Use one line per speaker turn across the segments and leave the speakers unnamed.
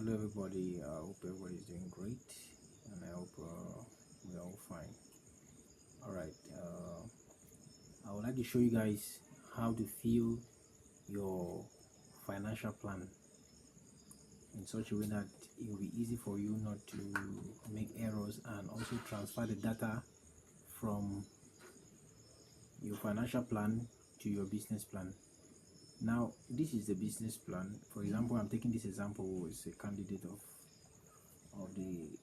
Hello everybody, I hope everybody is doing great, and I hope we're all fine. Alright, I would like to show you guys how to fill your financial plan in such a way that it will be easy for you not to make errors, and also transfer the data from your financial plan to your business plan. Now, this is the business plan. For example, I'm taking this example as a candidate of the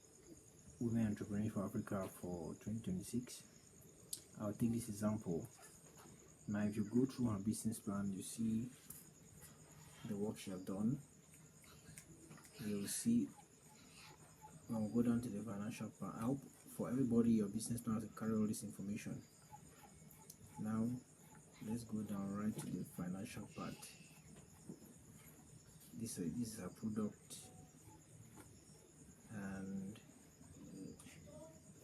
Women Entrepreneurs for Africa for 2026. I'll take this example. Now, if you go through my business plan, you see the work she have done. You'll see, I'll go down to the financial plan. I hope for everybody your business plan has to carry all this information. Now, let's go down right to the financial part. This is a product and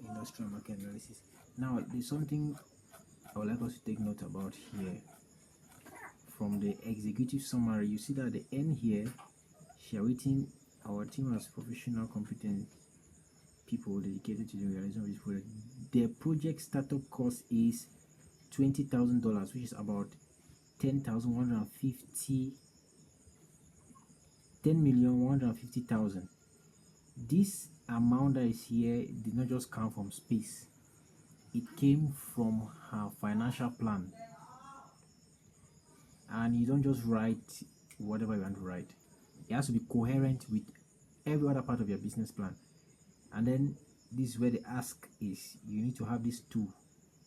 industrial market analysis. Now, there's something I would like us to take note about here. From the executive summary, you see that at the end here, she has written, our team has professional, competent people dedicated to the realization of this project. The project startup cost is $20,000, which is about 10,150,000. This amount that is here did not just come from space. It came from her financial plan. And you don't just write whatever you want to write. It has to be coherent with every other part of your business plan. And then this is where the ask is. You need to have these two: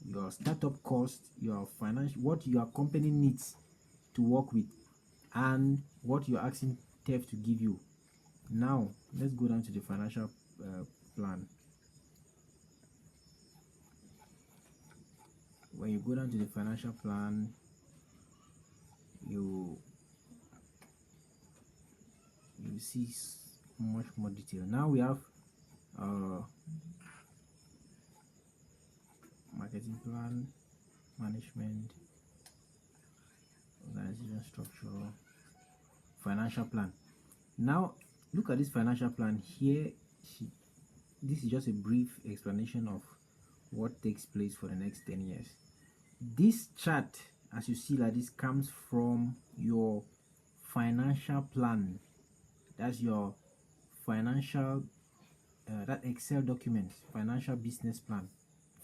your startup cost, your financial, what your company needs to work with, and what you're asking TEF to give you. Now let's go down to the financial plan. When you go down to the financial plan, you see much more detail. Now we have marketing plan, management, organization structure, financial plan. Now look at this financial plan here. This is just a brief explanation of what takes place for the next 10 years. This chart, as you see, like this, comes from your financial plan. That's your financial that Excel document, financial business plan,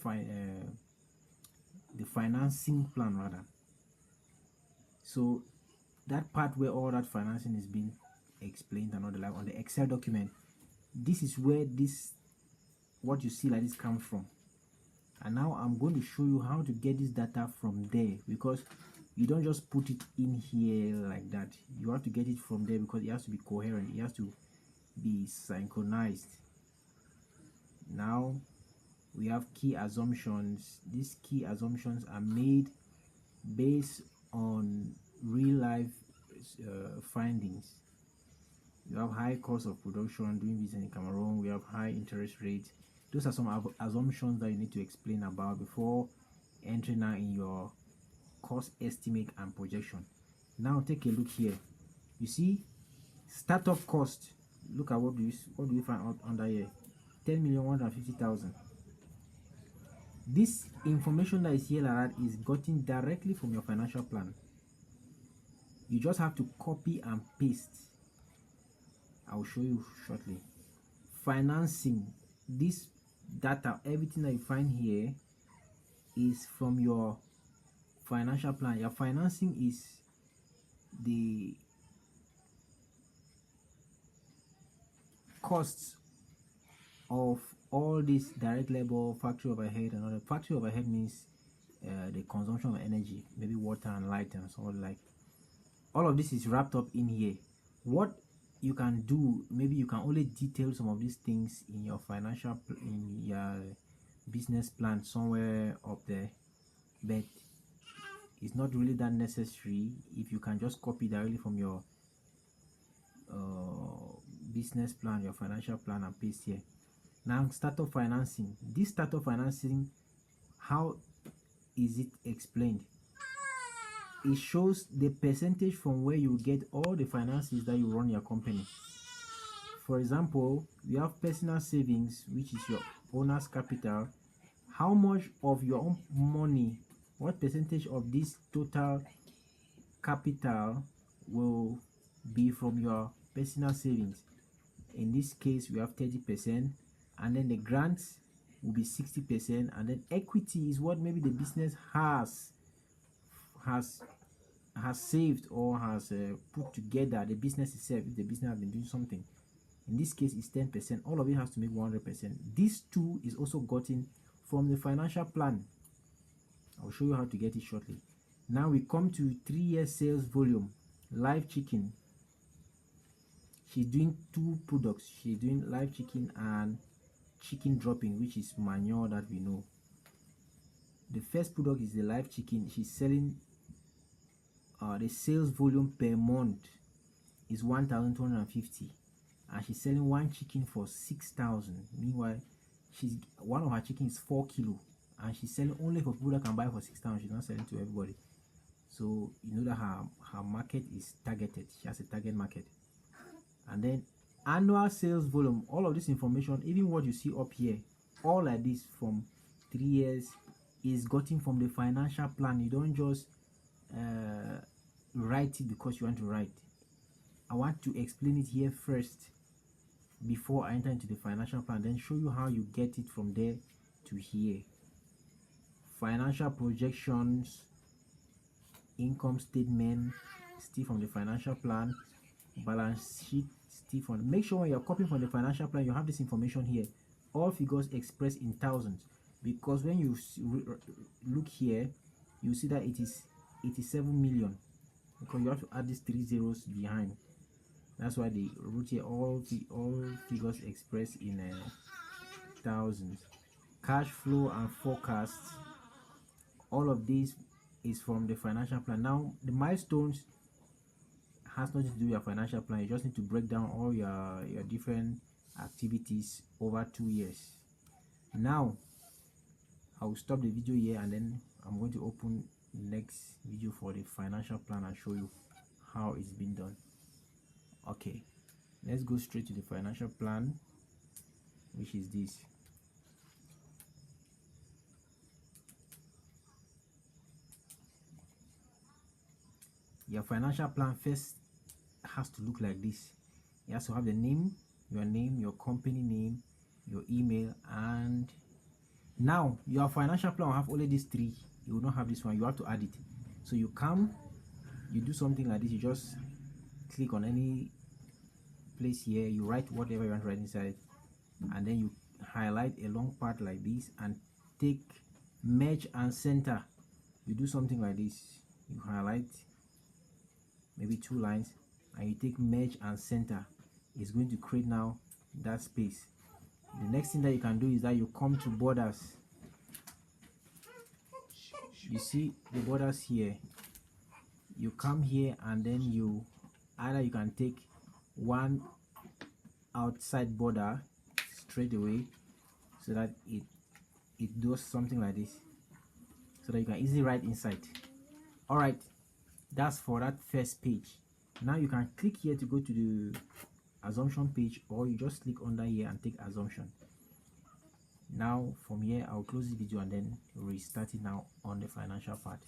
the financing plan rather. So that part where all that financing is being explained and all the like on the Excel document, this is where what you see like this comes from. And now I'm going to show you how to get this data from there, because you don't just put it in here like that. You have to get it from there because it has to be coherent, it has to be synchronized. Now we have key assumptions. These key assumptions are made based on real life findings. You have high cost of production doing business in Cameroon. We have high interest rates. Those are some assumptions that you need to explain about before entering now in your cost estimate and projection. Now take a look here. You see startup cost. Look at what do we find out under here? 10,150,000. This information that is here like that is gotten directly from your financial plan. You just have to copy and paste. I will show you shortly. Financing. This data, everything that you find here is from your financial plan. Your financing is the costs of all this direct labor, factory overhead, and all that. Factory overhead means the consumption of energy, maybe water and light and so on. Like all of this is wrapped up in here. What you can do, maybe you can only detail some of these things in your in your business plan somewhere up there, but it's not really that necessary if you can just copy directly from your business plan, your financial plan, and paste here. Now startup financing. This startup financing, how is it explained? It shows the percentage from where you get all the finances that you run your company. for example, we have personal savings, which is your owner's capital. How much of your own money, what percentage of this total capital will be from your personal savings? In this case, we have 30%, and then the grants will be 60%, and then equity is what maybe the business has saved or has put together. The business itself, if the business has been doing something, in this case it's 10%. All of it has to make 100%. This too is also gotten from the financial plan. I'll show you how to get it shortly. Now we come to 3-year sales volume. Live chicken, she's doing 2 products. She's doing live chicken and chicken dropping, which is manure that we know. The first product is the live chicken. She's selling the sales volume per month is 1,250, and she's selling 1 chicken for 6,000. Meanwhile, one of her chicken is 4 kilo, and she's selling only for people that can buy for 6,000. She's not selling to everybody. So you know that her market is targeted. She has a target market. And then annual sales volume, all of this information, even what you see up here, all like this from 3 years, is gotten from the financial plan. You don't just write it because you want to write. I want to explain it here first before I enter into the financial plan, then show you how you get it from there to here. Financial projections, income statement, still from the financial plan, balance sheet, still from. Make sure when you're copying from the financial plan, you have this information here. All figures expressed in thousands, because when you look here, you see that it is 87 million, because you have to add these 3 zeros behind. That's why they wrote here all figures expressed in thousands. Cash flow and forecasts, all of this is from the financial plan. Now the milestones has nothing to do with your financial plan. You just need to break down all your different activities over 2 years. Now I will stop the video here, and then I'm going to open the next video for the financial plan and show you how it's been done. Okay, let's go straight to the financial plan, which is this. Your financial plan first has to look like this. It has to have the name, your company name, your email, and now your financial plan will have only these 3. You will not have this one. You have to add it. So you come, you do something like this. You just click on any place here, you write whatever you want to write inside, and then you highlight a long part like this and take merge and center. You do something like this. You highlight maybe 2 lines, and you take merge and center. It's going to create now that space. The next thing that you can do is that you come to borders. You see the borders here. You come here, and then you can take one outside border straight away, so that it does something like this, so that you can easily write inside. All right, that's for that first page. Now you can click here to go to the assumption page, or you just click under here and take assumption. Now from here I'll close this video and then restart it now on the financial part.